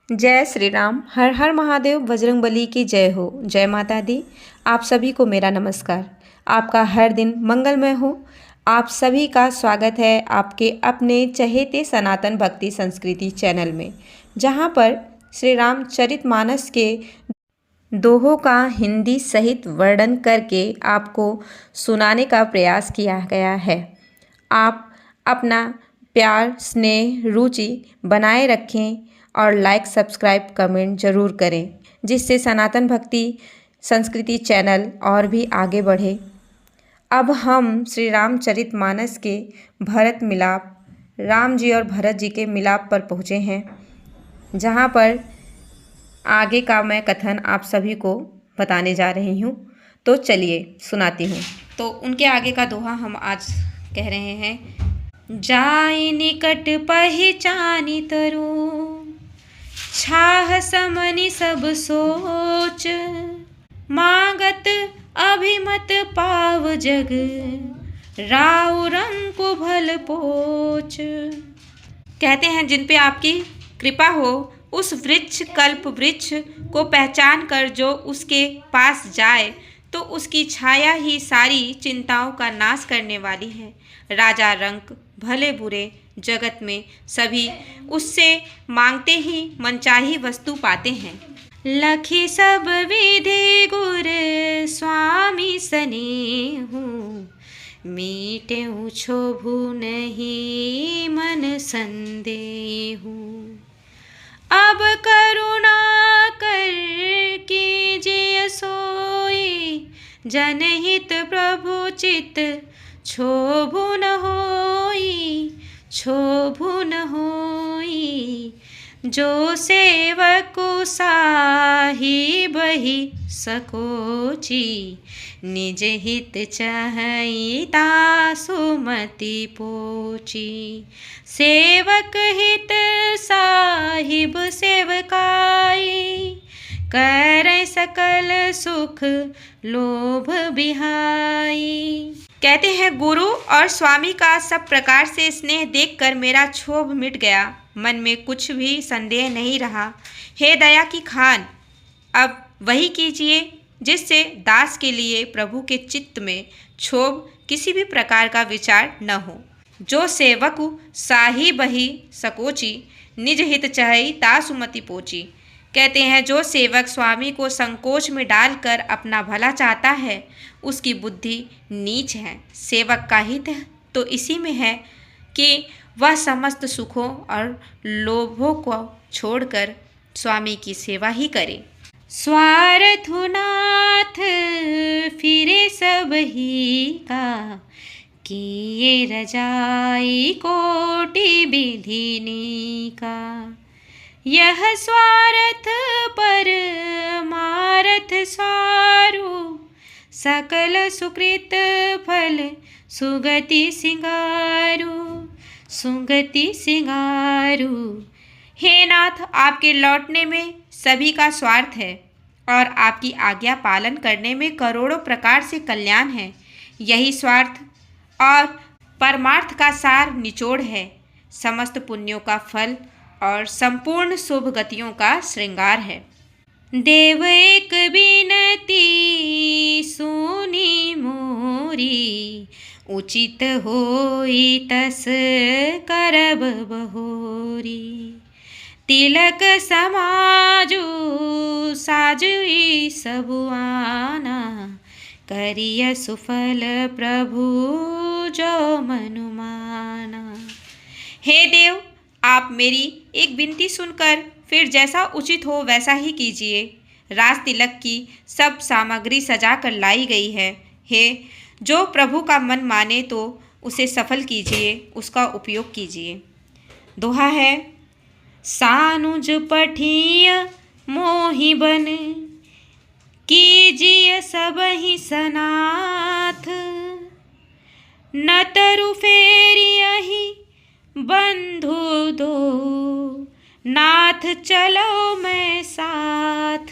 जय श्री राम। हर हर महादेव। बजरंगबली की जय हो। जय माता दी। आप सभी को मेरा नमस्कार। आपका हर दिन मंगलमय हो। आप सभी का स्वागत है आपके अपने चहेते सनातन भक्ति संस्कृति चैनल में, जहां पर श्री रामचरितमानस के दोहों का हिंदी सहित वर्णन करके आपको सुनाने का प्रयास किया गया है। आप अपना प्यार, स्नेह, रुचि बनाए रखें और लाइक, सब्सक्राइब, कमेंट ज़रूर करें, जिससे सनातन भक्ति संस्कृति चैनल और भी आगे बढ़े। अब हम श्री रामचरितमानस के भरत मिलाप, राम जी और भरत जी के मिलाप पर पहुँचे हैं, जहाँ पर आगे का मैं कथन आप सभी को बताने जा रही हूँ। तो चलिए सुनाती हूँ। तो उनके आगे का दोहा हम आज कह रहे हैं। जाय निकट पहिचानी तरु, छाह समनि सब सोच, मांगत अभिमत पाव जग, राउ रंकु भल पोच। कहते हैं जिन पे आपकी कृपा हो, उस वृक्ष कल्प वृक्ष को पहचान कर जो उसके पास जाए तो उसकी छाया ही सारी चिंताओं का नाश करने वाली है। राजा रंक भले बुरे जगत में सभी उससे मांगते ही मनचाही वस्तु पाते हैं। लखी सब विधि गुर स्वामी स्नेहु, मीटे क्षोभु नहीं मन संदेहु। अब करुणा कर कीजिए सोई, जनहित प्रभु चित क्षोभु न होई, क्षोभु न होई। जो सेवकु साहिब ही सकोची, निज हित चाहई तासुमति पोची। सेवक हित साहिब सेवकाई, करे सकल सुख लोभ बिहाई। कहते हैं गुरु और स्वामी का सब प्रकार से स्नेह देखकर मेरा क्षोभ मिट गया, मन में कुछ भी संदेह नहीं रहा। हे दया की खान, अब वही कीजिए जिससे दास के लिए प्रभु के चित्त में क्षोभ किसी भी प्रकार का विचार न हो। जो सेवकु साहिब ही सकोची, निज हित चाहई तासुमति पोची। कहते हैं जो सेवक स्वामी को संकोच में डालकर अपना भला चाहता है, उसकी बुद्धि नीच है। सेवक का हित तो इसी में है कि वह समस्त सुखों और लोभों को छोड़कर स्वामी की सेवा ही करे। स्वार्थु नाथ फिरे सब ही का, किए रजाई कोटि विधिनी का। यह स्वार्थ पर मारथ स्वारु, सकल सुकृत फल सुगति सिंगारु, सुगति सिंगारु। हे नाथ, आपके लौटने में सभी का स्वार्थ है और आपकी आज्ञा पालन करने में करोड़ों प्रकार से कल्याण है। यही स्वार्थ और परमार्थ का सार निचोड़ है, समस्त पुण्यों का फल और संपूर्ण शुभ गतियों का श्रृंगार है। देव एक बिनती सुनी मोरी, उचित होई तस करब बहोरी। तिलक समाजु साजुई सबुआना, करिय सुफल प्रभु जो मनुमाना। हे देव, आप मेरी एक विनती सुनकर फिर जैसा उचित हो वैसा ही कीजिए। राज तिलक की सब सामग्री सजा कर लाई गई है। हे जो प्रभु का मन माने तो उसे सफल कीजिए, उसका उपयोग कीजिए। दोहा है। सानुज पठिय मोहि बन, कीजिए सब ही सनाथ। न तरु फेरियहि बंधु दो, नाथ चलो मैं साथ।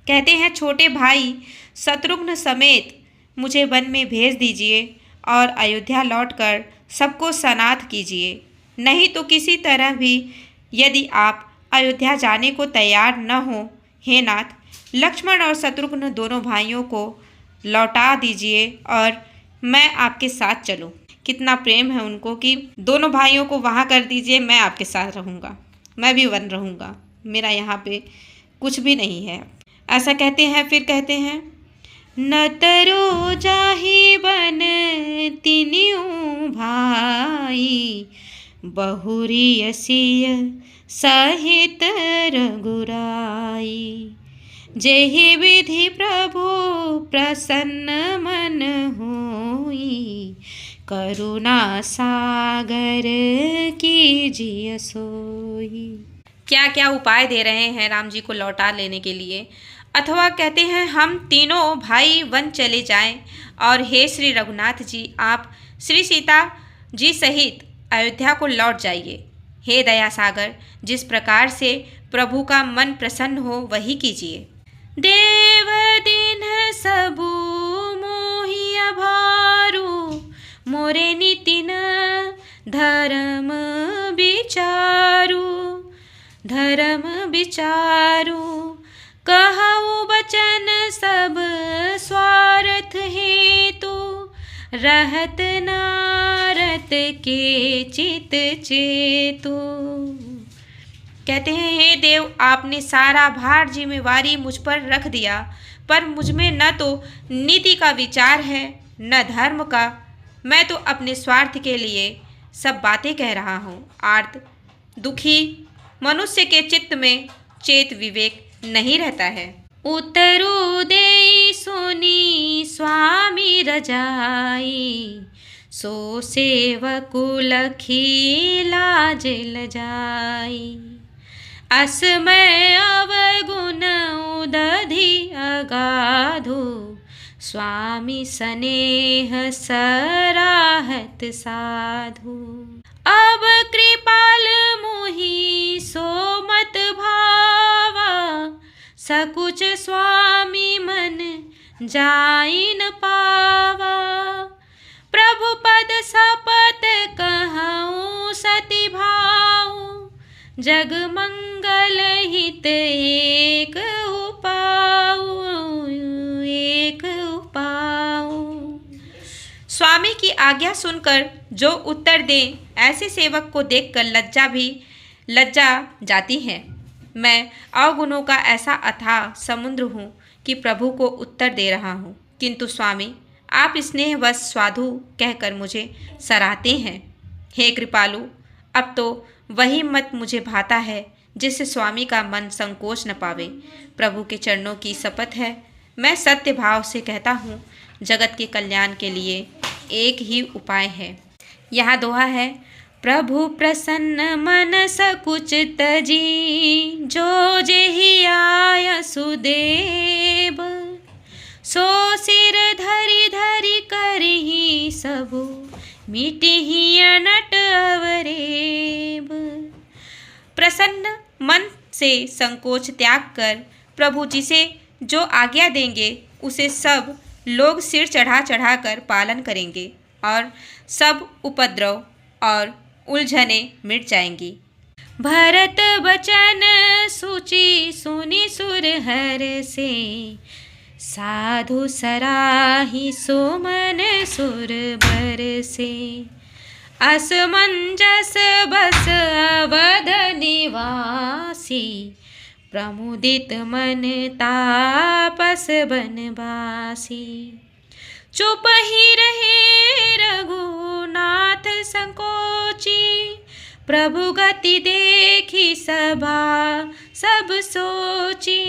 कहते हैं छोटे भाई शत्रुघ्न समेत मुझे वन में भेज दीजिए और अयोध्या लौटकर सबको सनाथ कीजिए, नहीं तो किसी तरह भी यदि आप अयोध्या जाने को तैयार न हो, हे नाथ, लक्ष्मण और शत्रुघ्न दोनों भाइयों को लौटा दीजिए और मैं आपके साथ चलूं। कितना प्रेम है उनको कि दोनों भाइयों को वहाँ कर दीजिए, मैं आपके साथ रहूँगा, मैं भी वन रहूँगा, मेरा यहाँ पे कुछ भी नहीं है, ऐसा कहते हैं। फिर कहते हैं, न तरो जाहि बन तिनिउ भाई, बहुरी सिय सहित रघुराई। जेहि विधि प्रभु प्रसन्न मन होई, करुणा सागर कीजिए सोई। क्या क्या उपाय दे रहे हैं राम जी को लौटा लेने के लिए। अथवा कहते हैं, हम तीनों भाई वन चले जाएं और हे श्री रघुनाथ जी, आप श्री सीता जी सहित अयोध्या को लौट जाइए। हे दया सागर, जिस प्रकार से प्रभु का मन प्रसन्न हो वही कीजिए। देव दिन सबु मोहि भारू, मोरे नितिन धर्म विचारू, धर्म विचारू। कहु बचन सब स्वार्थ हेतु, रहत नारत के चित चेतु। कहते हैं, हे देव, आपने सारा भार जिम्मेवारी मुझ पर रख दिया, पर मुझ में न तो नीति का विचार है न धर्म का। मैं तो अपने स्वार्थ के लिए सब बातें कह रहा हूँ। आर्त दुखी मनुष्य के चित्त में चेत विवेक नहीं रहता है। उतरु देई सुनी स्वामी रजाई, सो सेवकु लखी लाज लजाई। असमय अवगुण उदधि अगाधु, स्वामी स्नेह सराहत साधु। अब कृपाल मोहि सो मत भावा, सकुच स्वामी मन जाई न पावा। प्रभु पद सपत कहूँ सति भाऊ, जग मंगल हित एक उपाऊ, एक उपाऊ। स्वामी की आज्ञा सुनकर जो उत्तर दें, ऐसे सेवक को देखकर लज्जा जाती है। मैं अवगुणों का ऐसा अथाह समुद्र हूँ कि प्रभु को उत्तर दे रहा हूँ, किंतु स्वामी आप स्नेहवश साधु कहकर मुझे सराहते हैं। हे कृपालु, अब तो वही मत मुझे भाता है जिससे स्वामी का मन संकोच न पावे। प्रभु के चरणों की शपथ है, मैं सत्य भाव से कहता हूँ, जगत के कल्याण के लिए एक ही उपाय है। यहाँ दोहा है, प्रभु प्रसन्न मन सकुच तजी, जो जेहि आय सुदेव। सो सिर धरि धरि करहि सबु, मिटिहि अनट अवरेब। प्रसन्न मन से संकोच त्याग कर प्रभु जिसे जो आज्ञा देंगे उसे सब लोग सिर चढ़ा चढ़ा कर पालन करेंगे और सब उपद्रव और उलझने मिट जाएंगी। भरत बचन सूचि सुनि सुर हर से, साधु सराहि सो मन सुर बर से। असमंजस बस अवध निवासी, प्रमुदित मन तापस बनवासी। चुप ही रहे रघुनाथ संकोची, प्रभु गति देखी सभा सब सोची।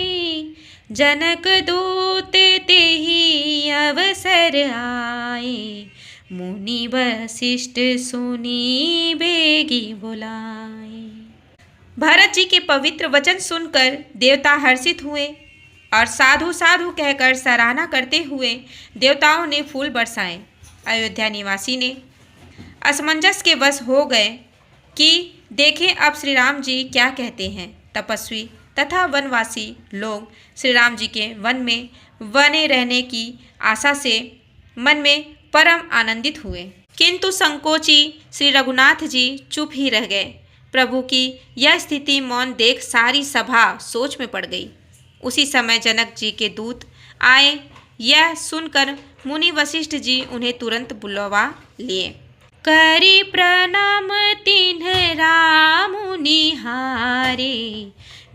जनक दूत तेहि अवसर आए, मुनि वशिष्ठ सुनी बेगी बुलाए। भरत जी के पवित्र वचन सुनकर देवता हर्षित हुए और साधु साधु कहकर सराहना करते हुए देवताओं ने फूल बरसाए। अयोध्या निवासी ने असमंजस के वश हो गए कि देखें अब श्री राम जी क्या कहते हैं। तपस्वी तथा वनवासी लोग श्री राम जी के वन में बने रहने की आशा से मन में परम आनंदित हुए, किंतु संकोची श्री रघुनाथ जी चुप ही रह गए। प्रभु की यह स्थिति मौन देख सारी सभा सोच में पड़ गई। उसी समय जनक जी के दूत आए। यह सुनकर मुनि वशिष्ठ जी उन्हें तुरंत बुलवा लिए। करी प्रणाम तिन्ह राम निहारे,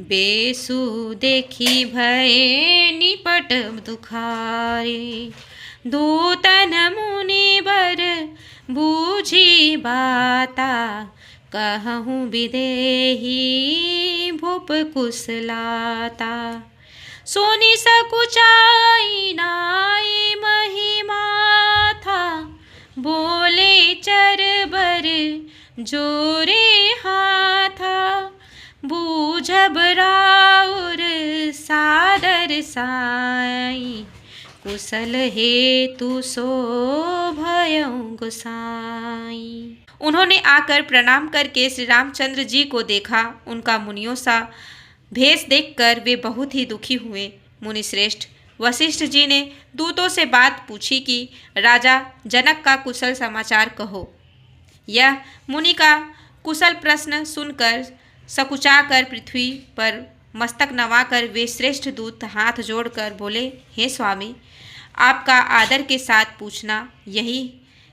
बेसु देखी भय निपट दुखारे। दूतन मुनि बर बूझी बाता, कहूँ विदेही भूप कुशलाता। सोनी सकुचाई नाई महिमा था, बोले चरबर जोरे हाथा। बूझब राउर सादर साई, कुशल हेतु सो भयं गोसाई। उन्होंने आकर प्रणाम करके श्री रामचंद्र जी को देखा। उनका मुनियों सा भेष देखकर वे बहुत ही दुखी हुए। मुनि श्रेष्ठ वशिष्ठ जी ने दूतों से बात पूछी कि राजा जनक का कुशल समाचार कहो। यह मुनि का कुशल प्रश्न सुनकर सकुचाकर पृथ्वी पर मस्तक नवाकर वे श्रेष्ठ दूत हाथ जोड़कर बोले, हे स्वामी, आपका आदर के साथ पूछना यही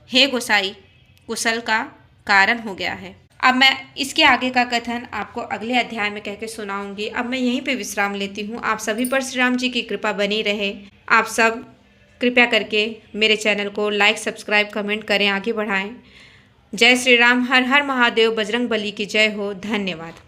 हे गोसाई कुशल का कारण हो गया है। अब मैं इसके आगे का कथन आपको अगले अध्याय में कह के सुनाऊंगी। अब मैं यहीं पे विश्राम लेती हूँ। आप सभी पर श्री राम जी की कृपा बनी रहे। आप सब कृपया करके मेरे चैनल को लाइक, सब्सक्राइब, कमेंट करें, आगे बढ़ाएं। जय श्री राम। हर हर महादेव। बजरंग बली की जय हो। धन्यवाद।